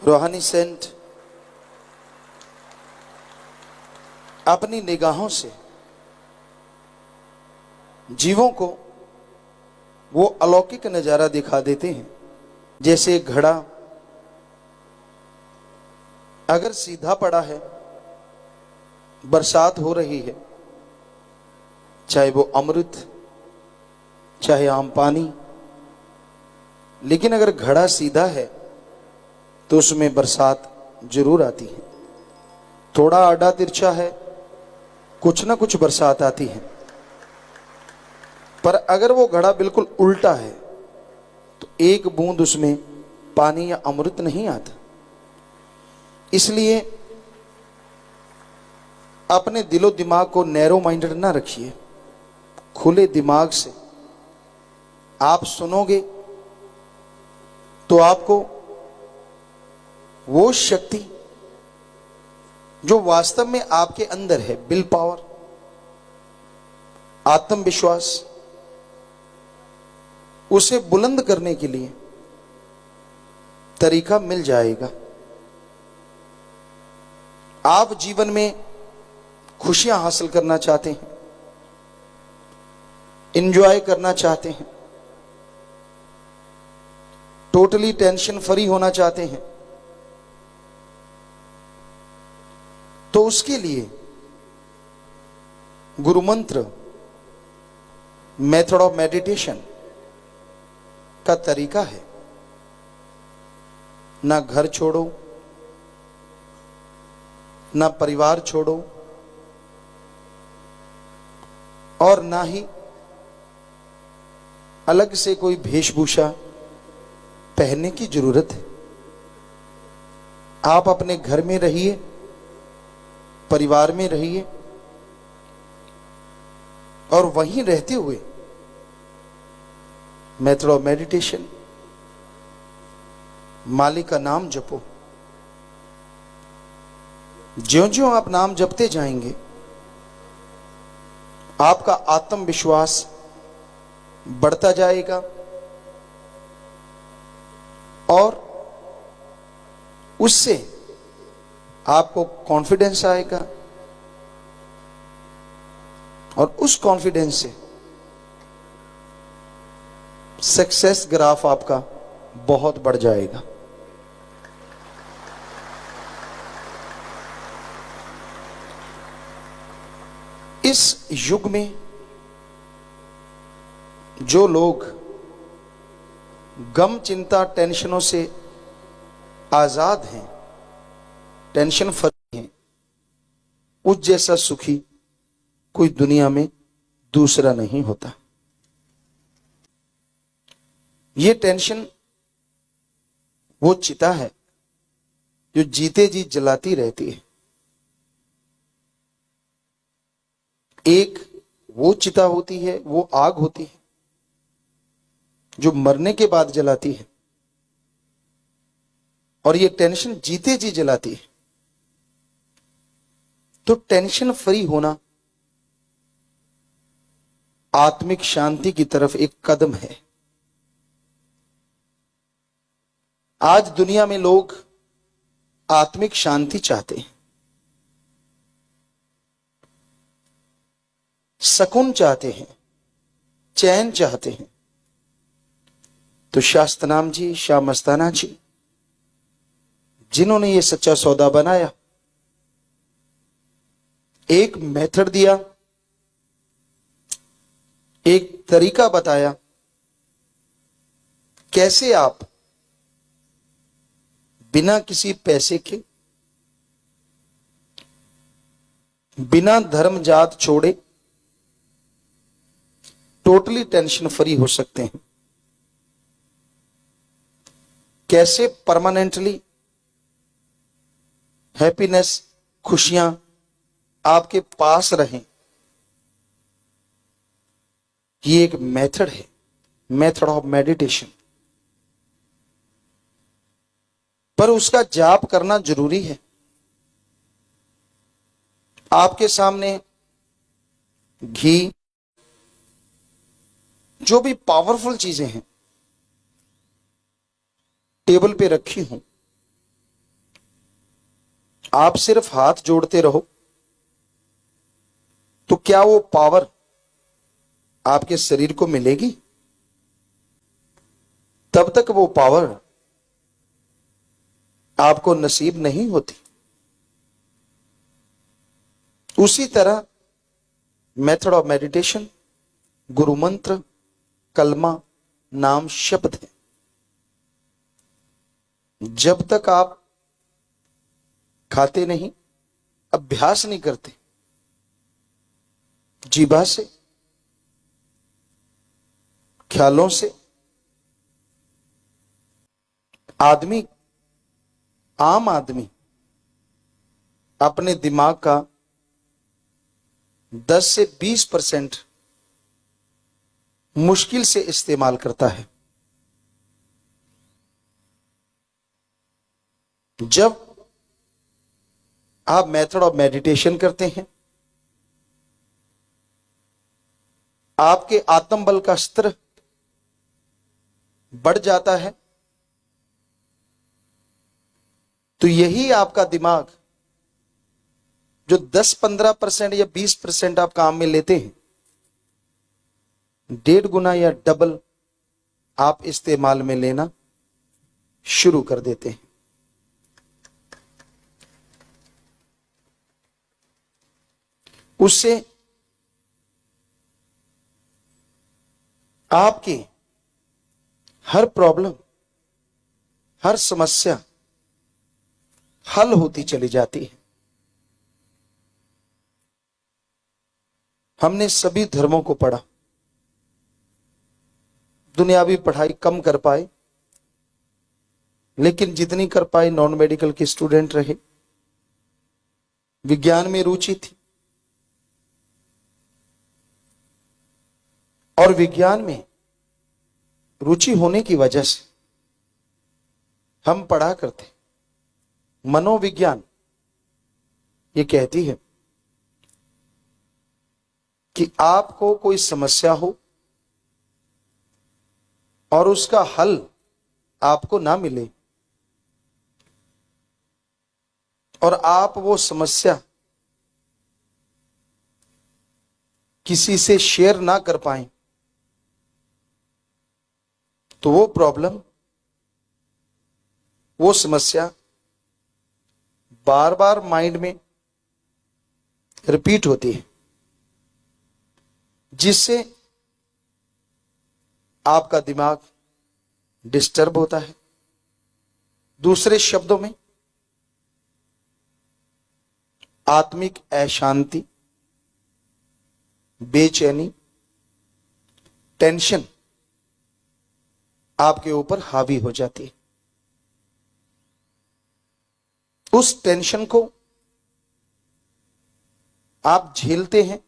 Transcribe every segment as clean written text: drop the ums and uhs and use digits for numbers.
रूहानी सेंट अपनी निगाहों से जीवों को वो अलौकिक नजारा दिखा देते हैं। जैसे घड़ा अगर सीधा पड़ा है, बरसात हो रही है, चाहे वो अमृत चाहे आम पानी, लेकिन अगर घड़ा सीधा है तो उसमें बरसात जरूर आती है। थोड़ा आड़ा तिरछा है, कुछ ना कुछ बरसात आती है। पर अगर वो घड़ा बिल्कुल उल्टा है तो एक बूंद उसमें पानी या अमृत नहीं आता। इसलिए अपने दिलो दिमाग को नैरो माइंडेड ना रखिए। खुले दिमाग से आप सुनोगे तो आपको वो शक्ति जो वास्तव में आपके अंदर है, विल पावर, आत्मविश्वास, उसे बुलंद करने के लिए तरीका मिल जाएगा। आप जीवन में खुशियां हासिल करना चाहते हैं, एंजॉय करना चाहते हैं, टोटली टेंशन फ्री होना चाहते हैं, तो उसके लिए गुरु मंत्र, मेथड ऑफ मेडिटेशन का तरीका है। ना घर छोड़ो, ना परिवार छोड़ो, और ना ही अलग से कोई वेशभूषा पहनने की जरूरत है। आप अपने घर में रहिए, परिवार में रहिए, और वहीं रहते हुए मेथड ऑफ मेडिटेशन, मालिक का नाम जपो। ज्यों ज्यों आप नाम जपते जाएंगे, आपका आत्मविश्वास बढ़ता जाएगा और उससे आपको कॉन्फिडेंस आएगा, और उस कॉन्फिडेंस से सक्सेस ग्राफ आपका बहुत बढ़ जाएगा। इस युग में जो लोग गम, चिंता, टेंशनों से आजाद हैं, टेंशन फ्री हैं, उस जैसा सुखी कोई दुनिया में दूसरा नहीं होता। ये टेंशन वो चिता है जो जीते जी जलाती रहती है। एक वो चिता होती है, वो आग होती है जो मरने के बाद जलाती है, और ये टेंशन जीते जी जलाती है। तो टेंशन फ्री होना आत्मिक शांति की तरफ एक कदम है। आज दुनिया में लोग आत्मिक शांति चाहते हैं, सुकून चाहते हैं, चैन चाहते हैं। तो शास्त्रनाम जी, शाह मस्ताना जी, जिन्होंने ये सच्चा सौदा बनाया, एक मेथड दिया, एक तरीका बताया कैसे आप बिना किसी पैसे के, बिना धर्म जात छोड़े टोटली टेंशन फ्री हो सकते हैं। कैसे परमानेंटली हैप्पीनेस, खुशियां आपके पास रहें। ये एक मेथड है, मेथड ऑफ मेडिटेशन। पर उसका जाप करना जरूरी है। आपके सामने घी, जो भी पावरफुल चीजें हैं टेबल पे रखी हूं, आप सिर्फ हाथ जोड़ते रहो तो क्या वो पावर आपके शरीर को मिलेगी? तब तक वो पावर आपको नसीब नहीं होती। उसी तरह मेथड ऑफ मेडिटेशन गुरु मंत्र, कलमा, नाम, शब्द है। जब तक आप खाते नहीं, अभ्यास नहीं करते, जीभा से, ख्यालों से, आम आदमी अपने दिमाग का 10 से 20% मुश्किल से इस्तेमाल करता है। जब आप मेथड ऑफ मेडिटेशन करते हैं, आपके आत्मबल का स्तर बढ़ जाता है, तो यही आपका दिमाग जो 10-15% या 20% आप काम में लेते हैं, 1.5 गुना या डबल आप इस्तेमाल में लेना शुरू कर देते हैं। उससे आपकी हर प्रॉब्लम, हर समस्या हल होती चली जाती है। हमने सभी धर्मों को पढ़ा, दुनियावी पढ़ाई कम कर पाए, लेकिन जितनी कर पाए नॉन मेडिकल के स्टूडेंट रहे। विज्ञान में रुचि थी और विज्ञान में रुचि होने की वजह से हम पढ़ा करते। मनोविज्ञान ये कहती है कि आपको कोई समस्या हो और उसका हल आपको ना मिले और आप वो समस्या किसी से शेयर ना कर पाएं, तो वो प्रॉब्लम, वो समस्या बार बार माइंड में रिपीट होती है, जिससे आपका दिमाग डिस्टर्ब होता है। दूसरे शब्दों में, आत्मिक अशांति, बेचैनी, टेंशन आपके ऊपर हावी हो जाती है। उस टेंशन को आप झेलते हैं,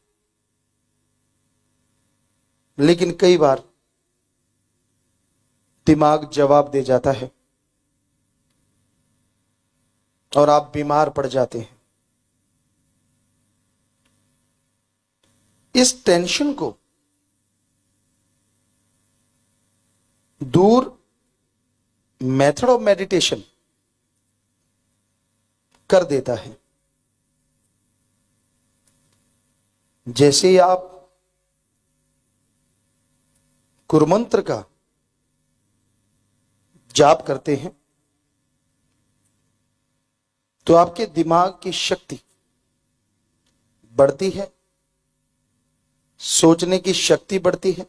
लेकिन कई बार दिमाग जवाब दे जाता है और आप बीमार पड़ जाते हैं। इस टेंशन को दूर मेथड ऑफ मेडिटेशन कर देता है। जैसे ही आप गुरुमंत्र का जाप करते हैं, तो आपके दिमाग की शक्ति बढ़ती है, सोचने की शक्ति बढ़ती है,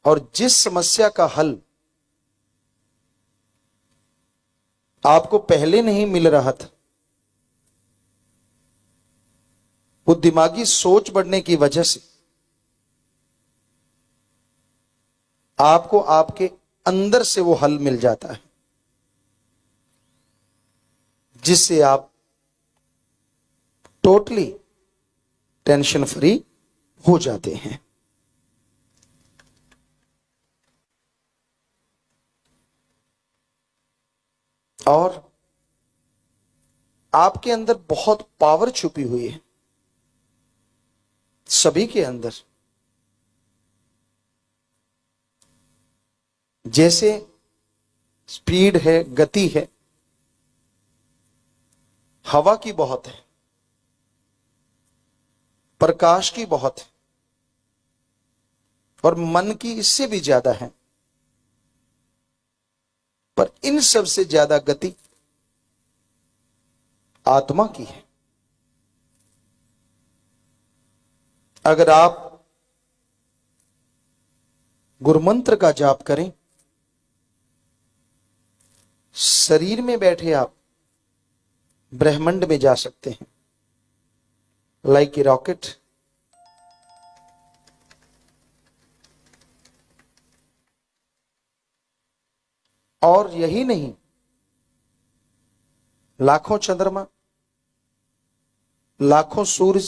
और जिस समस्या का हल आपको पहले नहीं मिल रहा था, वो दिमागी सोच बढ़ने की वजह से आपको आपके अंदर से वो हल मिल जाता है, जिससे आप टोटली टेंशन फ्री हो जाते हैं। और आपके अंदर बहुत पावर छुपी हुई है, सभी के अंदर। जैसे स्पीड है, गति है, हवा की बहुत है, प्रकाश की बहुत है, और मन की इससे भी ज्यादा है। पर इन सब से ज्यादा गति आत्मा की है। अगर आप गुरुमंत्र का जाप करें, शरीर में बैठे आप ब्रह्मांड में जा सकते हैं, लाइक ए रॉकेट। और यही नहीं, लाखों चंद्रमा, लाखों सूर्य,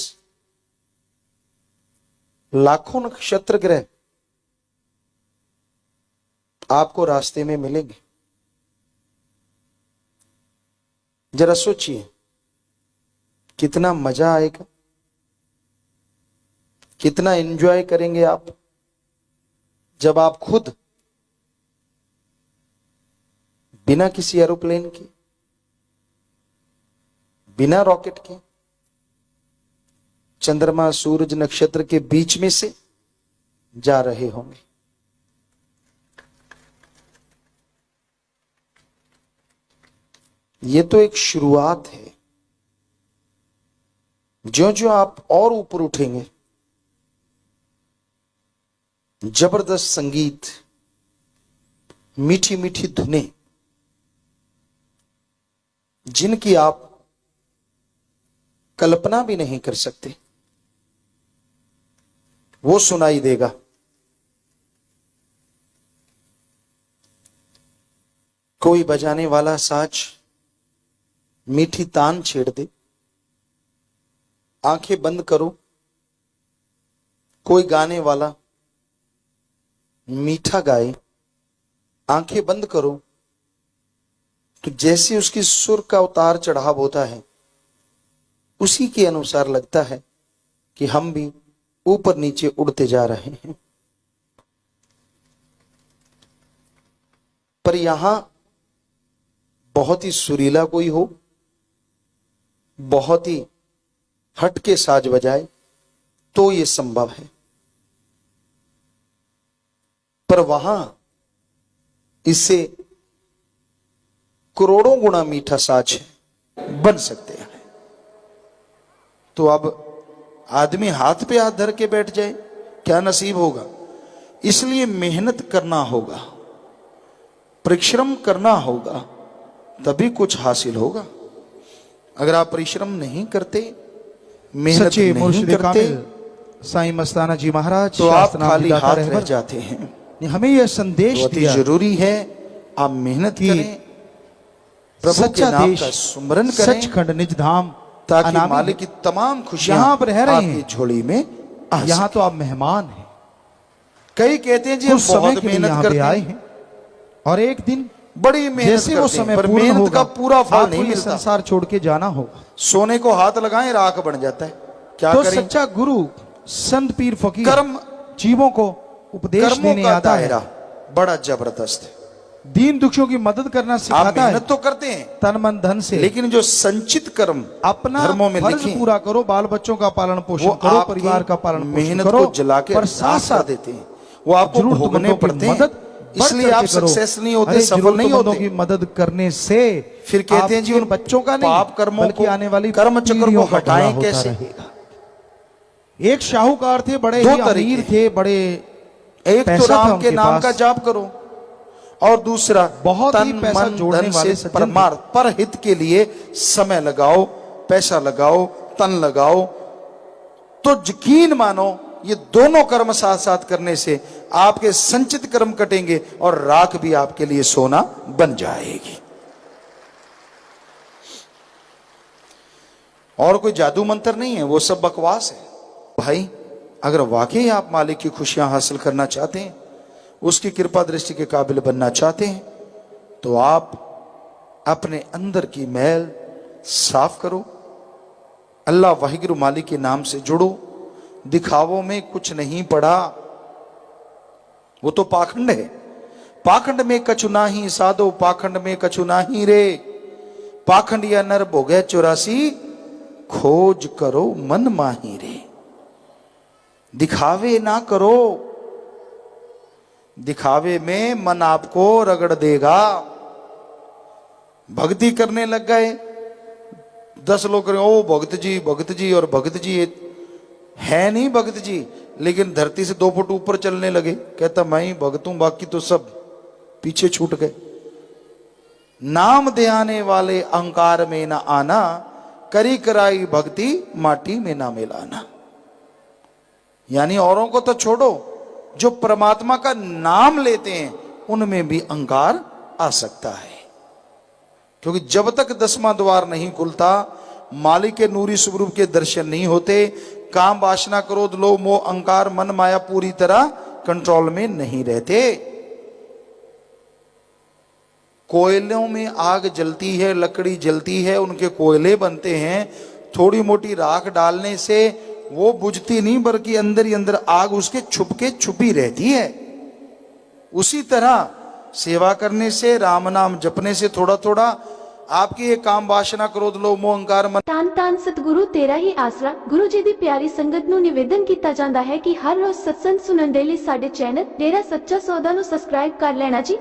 लाखों नक्षत्र ग्रह आपको रास्ते में मिलेंगे। जरा सोचिए कितना मजा आएगा, कितना एंजॉय करेंगे आप जब आप खुद बिना किसी एरोप्लेन के, बिना रॉकेट के, चंद्रमा सूरज नक्षत्र के बीच में से जा रहे होंगे। ये तो एक शुरुआत है। जो जो आप और ऊपर उठेंगे, जबरदस्त संगीत, मीठी मीठी धुनें, जिनकी आप कल्पना भी नहीं कर सकते, वो सुनाई देगा। कोई बजाने वाला साज मीठी तान छेड़ दे, आंखें बंद करो, कोई गाने वाला मीठा गाए, आंखें बंद करो, तो जैसे उसकी सुर का उतार चढ़ाव होता है, उसी के अनुसार लगता है कि हम भी ऊपर नीचे उड़ते जा रहे हैं। पर यहां बहुत ही सुरीला कोई हो, बहुत ही हटके साज बजाए, तो यह संभव है। पर वहां इससे करोड़ों गुना मीठा साज बन सकते हैं। तो अब आदमी हाथ पे हाथ धर के बैठ जाए, क्या नसीब होगा? इसलिए मेहनत करना होगा, परिश्रम करना होगा, तभी कुछ हासिल होगा। अगर आप परिश्रम नहीं करते, मेहनत नहीं करते, साईं मस्ताना जी महाराज तो आप खाली हाथ रह जाते हैं। हमें यह संदेश दिया, जरूरी है आप मेहनत करें, प्रभु के नाम का सुमरन करें, सचखंड निज धाम, ताकि मालिक की तमाम खुशियां यहाँ पर रह रही हैं, झोली में यहाँ तो आप मेहमान हैं। कई कहते हैं जी हम बहुत मेहनत करते आए हैं, और एक दिन बड़ी मेहनत जैसे वो समय पर मेहनत का पूरा फल नहीं मिलता। संसार छोड़ के जाना होगा। सोने को हाथ लगाएं राख बन जाता है। क्या तो करें? सच्चा गुरु संत पीर फकीर कर्म जीवों को उपदेश देने आता है, बड़ा जबरदस्त है। दीन दुखियों की मदद करना सिखाता है। मेहनत तो करते हैं तन मन धन से, लेकिन जो संचित कर्म अपना धर्मों में फर्ज लिखे, पूरा करो, बाल बच्चों का पालन पोषण करो, परिवार का पालन पोषण मेहनत करो, को जला के पर साथ साथ देते हैं, वो आपको भोगने पड़ते हैं। इसलिए आप सक्सेस नहीं होते, सफल नहीं होते। की मदद करने से फिर कहते हैं जी उन बच्चों का नहीं, पाप कर्मों बल्कि आने वाली कर्म चक्र को हटाएं कैसे? एक शाहूकार थे, बड़े ही अमीर थे, बड़े, एक तो राम के नाम का जाप करो, और दूसरा बहुत ही पैसा जोड़ने वाले परमार्थ पर हित के लिए समय लगाओ, पैसा लगाओ, तन लगाओ। तो यकीन मानो ये दोनों कर्म साथ साथ करने से आपके संचित कर्म कटेंगे और राख भी आपके लिए सोना बन जाएगी। और कोई जादू मंत्र नहीं है, वो सब बकवास है भाई। अगर वाकई आप मालिक की खुशियां हासिल करना चाहते हैं, उसकी कृपा दृष्टि के काबिल बनना चाहते हैं, तो आप अपने अंदर की मैल साफ करो, अल्लाह वाहिगुरु मालिक के नाम से जुड़ो। दिखावों में कुछ नहीं पड़ा, वो तो पाखंड है। पाखंड में कछु नाही साधो, पाखंड में कछु नाही रे, पाखंडिया नर भोगे 84, खोज करो मन माही रे। दिखावे ना करो, दिखावे में मन आपको रगड़ देगा। भक्ति करने लग गए, 10 लोग करें ओ भगत जी और भगत जी है नहीं भगत जी, लेकिन धरती से 2 फुट ऊपर चलने लगे। कहता मैं ही भगत हूं, बाकी तो सब पीछे छूट गए। नाम ध्याने वाले अहंकार में ना आना, करी कराई भक्ति माटी में ना मिलाना। यानी औरों को तो छोड़ो, जो परमात्मा का नाम लेते हैं उनमें भी अहंकार आ सकता है। क्योंकि जब तक 10वां द्वार नहीं खुलता, मालिक के नूरी स्वरूप के दर्शन नहीं होते, काम वासना क्रोध लोभ मोह अहंकार मन माया पूरी तरह कंट्रोल में नहीं रहते। कोयलों में आग जलती है, लकड़ी जलती है, उनके कोयले बनते हैं। थोड़ी मोटी राख डालने से वो बुझती नहीं, बल्कि अंदर ही अंदर आग उसके छुपी रहती है। उसी तरह सेवा करने से, राम नाम जपने से थोड़ा थोड़ा आपकी ये काम वासना क्रोध लोभ मोह अहंकार मन। ਧੰਨ ਧੰਨ ਸਤਿਗੁਰੂ ਤੇਰਾ ਹੀ ਆਸਰਾ। ਗੁਰੂ ਜੀ ਦੀ ਪਿਆਰੀ ਸੰਗਤ ਨੂੰ ਨਿਵੇਦਨ ਕੀਤਾ ਜਾਂਦਾ ਹੈ ਕਿ ਹਰ ਰੋਜ਼ ਸਤਸੰਗ ਸੁਣਨ ਦੇ ਲਈ ਸਾਡੇ ਚੈਨਲ ਡੇਰਾ ਸੱਚਾ ਸੌਦਾ ਨੂੰ ਸਬਸਕ੍ਰਾਈਬ ਕਰ ਲੈਣਾ ਜੀ।